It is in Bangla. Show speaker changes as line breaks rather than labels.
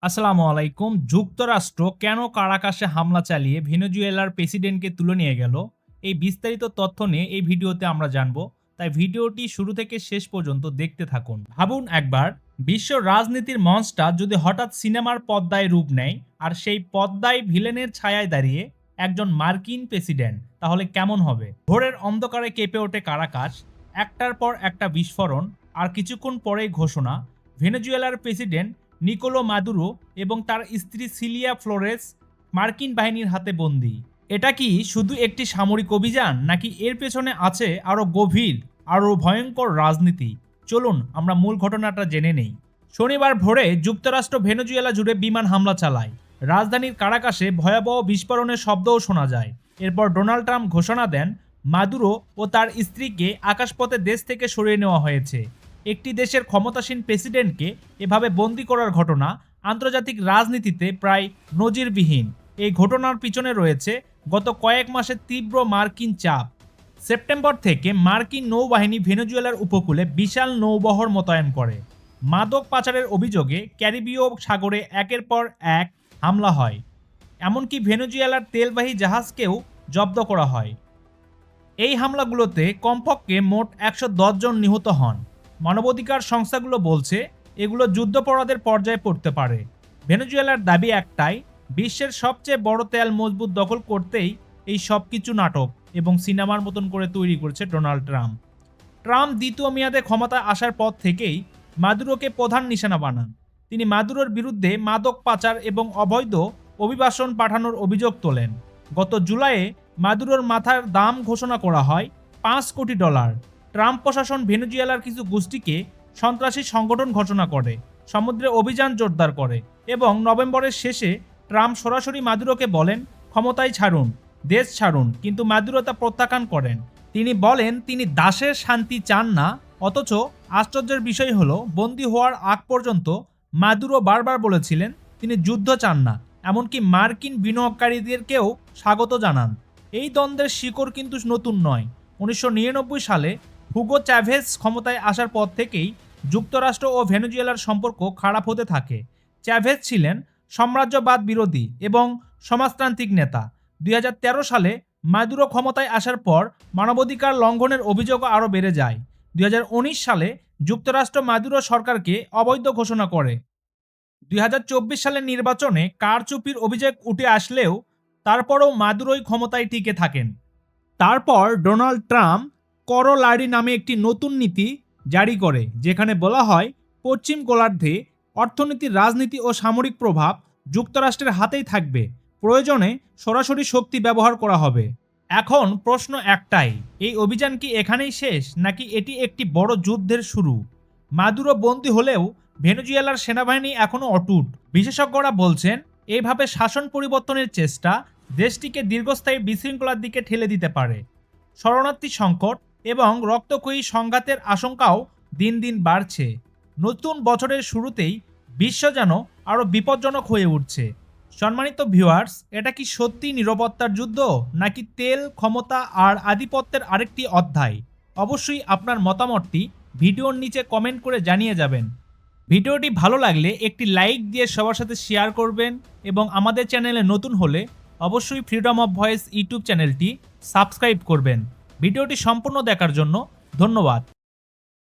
আসসালামু আলাইকুম। যুক্তরাষ্ট্র কেন কারাকাসে হামলা চালিয়ে ভেনেজুয়েলার প্রেসিডেন্টকে তুলে নিয়ে গেল? এই বিস্তারিত তথ্য নিয়ে এই ভিডিওতে আমরা জানব। তাই ভিডিওটি শুরু থেকে শেষ পর্যন্ত দেখতে থাকুন। ভাবুন একবার, বিশ্ব রাজনীতির মঞ্চটা যদি হঠাৎ সিনেমার পর্দায় রূপ নেয় আর সেই পর্দায় ভিলেনের ছায়ায় দাঁড়িয়ে একজন মার্কিন প্রেসিডেন্ট, তাহলে কেমন হবে? ভোরের অন্ধকারে কেঁপে ওঠে কারাকাস, একটার পর একটা বিস্ফোরণ, আর কিছুক্ষণ পরেই ঘোষণা ভেনেজুয়েলার প্রেসিডেন্ট নিকোলো মাদুরো এবং তার স্ত্রী সিলিয়া ফ্লোরেস মার্কিন বাহিনীর হাতে বন্দী। এটা কি শুধু একটি সামরিক অভিযান, নাকি এর পেছনে আছে আরও গভীর, আরও ভয়ঙ্কর রাজনীতি? চলুন আমরা মূল ঘটনাটা জেনে নেই। শনিবার ভোরে যুক্তরাষ্ট্র ভেনেজুয়েলা জুড়ে বিমান হামলা চালায়। রাজধানীর কারাকাসে ভয়াবহ বিস্ফোরণের শব্দও শোনা যায়। এরপর ডোনাল্ড ট্রাম্প ঘোষণা দেন মাদুরো ও তার স্ত্রীকে আকাশপথে দেশ থেকে সরিয়ে নেওয়া হয়েছে। একটি দেশের ক্ষমতাসীন প্রেসিডেন্টকে এভাবে বন্দী করার ঘটনা আন্তর্জাতিক রাজনীতিতে প্রায় নজিরবিহীন। এই ঘটনার পিছনে রয়েছে গত কয়েক মাসের তীব্র মার্কিন চাপ। সেপ্টেম্বর থেকে মার্কিন নৌবাহিনী ভেনেজুয়েলার উপকূলে বিশাল নৌবহর মোতায়েন করে। মাদক পাচারের অভিযোগে ক্যারিবীয় সাগরে একের পর এক হামলা হয়। এমনকি ভেনেজুয়েলার তেলবাহী জাহাজকেও জব্দ করা হয়। এই হামলাগুলোতে কমপক্ষে মোট ১১০ জন নিহত হন। মানবাধিকার সংস্থাগুলো বলছে এগুলো যুদ্ধাপরাধের পর্যায়ে পড়তে পারে। ভেনেজুয়েলার দাবি একটাই, বিশ্বের সবচেয়ে বড় তেল মজবুত দখল করতেই এই সব কিছু নাটক এবং সিনেমার মতন করে তৈরি করেছে ডোনাল্ড ট্রাম্প। ট্রাম্প দ্বিতীয় মেয়াদে ক্ষমতায় আসার পর থেকেই মাদুরোকে প্রধান নিশানা বানান। তিনি মাদুরোর বিরুদ্ধে মাদক পাচার এবং অবৈধ অভিবাসন পাঠানোর অভিযোগ তোলেন। গত জুলাইয়ে মাদুরোর মাথার দাম ঘোষণা করা হয় $5 কোটি। ট্রাম্প প্রশাসন ভেনেজুয়েলার কিছু গোষ্ঠীকে সন্ত্রাসী সংগঠন ঘোষণা করে, সমুদ্রে অভিযান জোরদার করে এবং নভেম্বরের শেষে ট্রাম্প সরাসরি মাদুরোকে বলেন ক্ষমতায় ছাড়ুন, দেশ ছাড়ুন, কিন্তু মাদুরো তা প্রত্যাখ্যান করেন। তিনি বলেন তিনি দাসের শান্তি চান না। অথচ আশ্চর্যের বিষয় হলো, বন্দী হওয়ার আগ পর্যন্ত মাদুরো বারবার বলেছিলেন তিনি যুদ্ধ চান না, এমনকি মার্কিন বিনিয়োগকারীদেরকেও স্বাগত জানান। এই দ্বন্দ্বের শিকড় কিন্তু নতুন নয়। 1999 সালে হুগো চ্যাভেজ ক্ষমতায় আসার পর থেকেই যুক্তরাষ্ট্র ও ভেনেজুয়েলার সম্পর্ক খারাপ হতে থাকে। চ্যাভেজ ছিলেন সাম্রাজ্যবাদ বিরোধী এবং সমাজতান্ত্রিক নেতা। 2013 সালে মাদুরো ক্ষমতায় আসার পর মানবাধিকার লঙ্ঘনের অভিযোগও আরও বেড়ে যায়। 2019 সালে যুক্তরাষ্ট্র মাদুরো সরকারকে অবৈধ ঘোষণা করে। 2024 সালের নির্বাচনে কারচুপির অভিযোগ উঠে আসলেও তারপরও মাদুরোই ক্ষমতায় টিকে থাকেন। তারপর ডোনাল্ড ট্রাম্প করলারি নামে একটি নতুন নীতি জারি করে, যেখানে বলা হয় পশ্চিম গোলার্ধে অর্থনীতি, রাজনীতি ও সামরিক প্রভাব যুক্তরাষ্ট্রের হাতেই থাকবে, প্রয়োজনে সরাসরি শক্তি ব্যবহার করা হবে। এখন প্রশ্ন একটাই, এই অভিযান কি এখানেই শেষ, নাকি এটি একটি বড় যুদ্ধের শুরু? মাদুরো বন্দী হলেও ভেনেজুয়েলার সেনাবাহিনী এখনও অটুট। বিশেষজ্ঞরা বলছেন এইভাবে শাসন পরিবর্তনের চেষ্টা দেশটিকে দীর্ঘস্থায়ী বিশৃঙ্খলার দিকে ঠেলে দিতে পারে। শরণার্থী সংকট এবং রক্তক্ষয়ী সংঘাতের আশঙ্কাও দিন দিন বাড়ছে। নতুন বছরের শুরুতেই বিশ্ব যেন আরও বিপজ্জনক হয়ে উঠছে। সম্মানিত ভিউয়ার্স, এটা কি সত্যি নিরাপত্তার যুদ্ধ, নাকি তেল, ক্ষমতা আর আধিপত্যের আরেকটি অধ্যায়? অবশ্যই আপনার মতামতটি ভিডিওর নিচে কমেন্ট করে জানিয়ে যাবেন। ভিডিওটি ভালো লাগলে একটি লাইক দিয়ে সবার সাথে শেয়ার করবেন এবং আমাদের চ্যানেলে নতুন হলে অবশ্যই ফ্রিডম অফ ভয়েস ইউটিউব চ্যানেলটি সাবস্ক্রাইব করবেন। ভিডিওটি সম্পূর্ণ দেখার জন্য ধন্যবাদ।